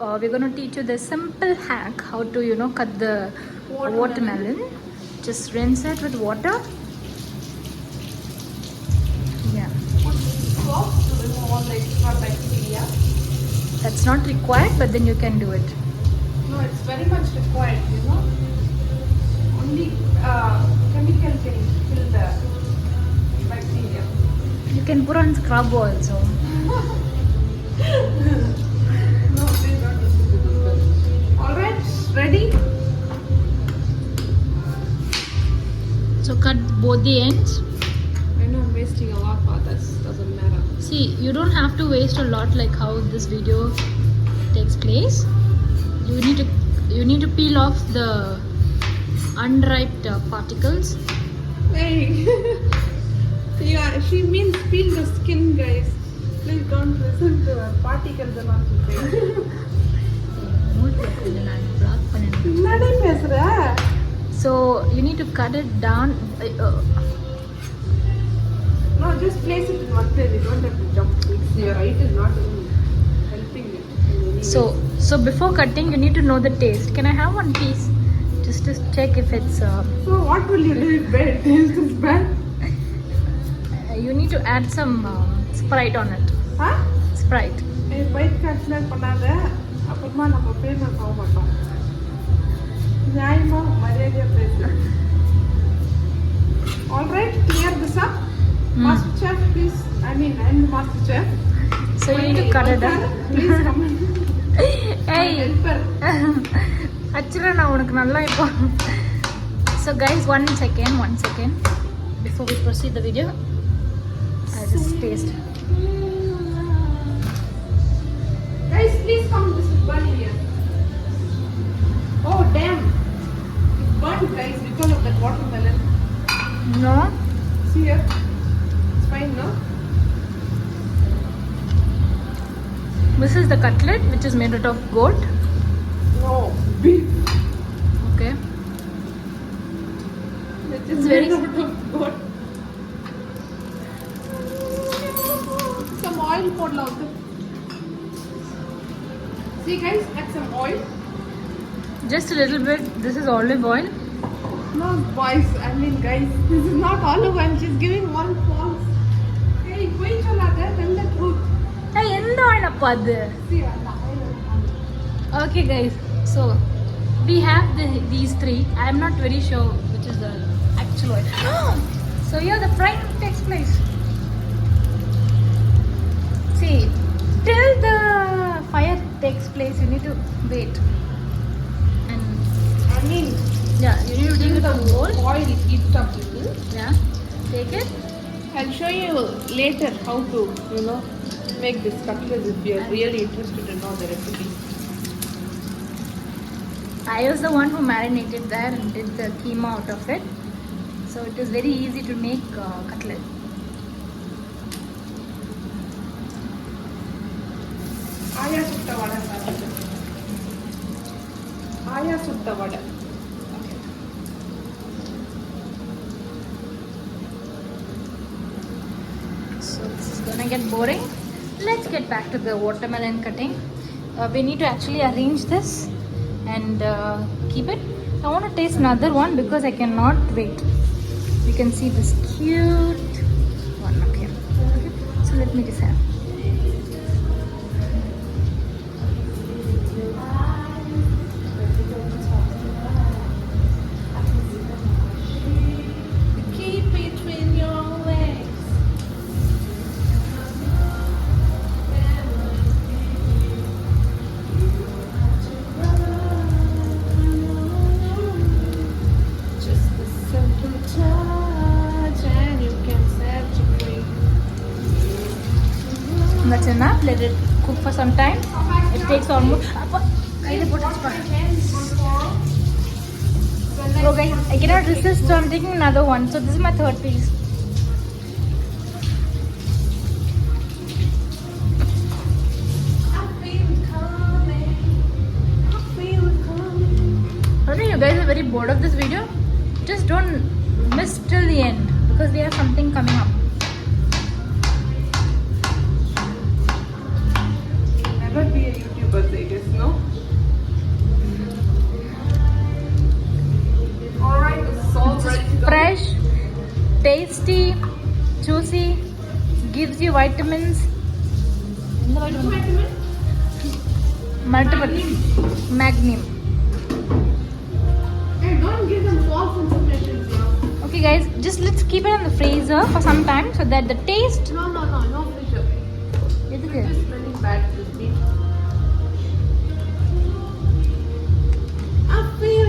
We're going to teach you the simple hack how to cut the watermelon. Just rinse it with water. Yeah. Put soap to remove all the extra bacteria. That's not required, but then you can do it. No, it's very much required, Only chemical can kill the bacteria. You can put on scrub also. No, they don't use to do that. Alright, ready? So cut both the ends. I know I'm wasting a lot, but that doesn't matter. See, you don't have to waste a lot like how this video takes place. You need to peel off the unripe particles. Hey, yeah, she means peel the skin, guys. Please don't listen to her. Particles are not okay. So you need to cut it down. No, just place it in one place. You don't have to jump. Your height is not helping it. In any way. So before cutting, you need to know the taste. Can I have one piece? Just to check if it's. So what will you do if bad taste is bad? You need to add some Sprite on it. Huh? Sprite. Fight கட்ஸ்லாம் பண்ணாத அப்புறமா நம்ம famous ஆக மாட்டோம் நியாயமா மரியாதையா பேசு alright clear this up master chef please I'm the master chef So you need to cut it up. Please come in. Hey. Helper. Actually நான் உனக்கு நல்லா இப்போ. So guys, one second. Before we proceed the video, I'll just taste. Guys, please come. This is burnt here. Oh damn! It's burnt, guys, because of that watermelon. No. See here. It's fine, no? This is the cutlet, which is made out of goat. No, beef. Okay. Which is It's very made out of goat. Some oil poured out. See guys, add some oil. Just a little bit. This is olive oil. No boys, guys, this is not olive oil. She's giving one false. Hey, wait till tell the truth. Hey, என்ன oil அப்பா அது? See, the oil. Okay guys, so we have these three. I am not very sure which is the actual oil. So here the frying takes place. See, till the fire takes place, you need to wait. And yeah, you need to take it from bowl. Oil heats up little. Yeah, take it. I'll show you later how to, make this cutlet if you're really interested to know the recipe. I was the one who marinated there and did the keema out of it. So it is very easy to make cutlet. Aya sutta vada saadhu. Aya sutta vada. Okay. So this is gonna get boring. Let's get back to the watermelon cutting. We need to actually arrange this and keep it. I want to taste another one because I cannot wait. You can see this cute one up here. Okay. So let me just have. Keep between your legs. Just a simple touch and you can set you free. That's enough. Let it cook for some time. It takes almost. Oh guys, I cannot resist, so I'm taking another one. So this is my third piece. I think you guys are very bored of this video. Just don't miss till the end because we have something coming up. Never be a YouTuber, I guess, no? tasty, juicy, gives you vitamins. என்ன vitamin? Multiple. Magnesium. Hey, don't give them false information, yeah. Okay guys, just let's keep it in the freezer for some time so that the taste. No freezer. எதுக்கு? It is smelling bad with me. I feel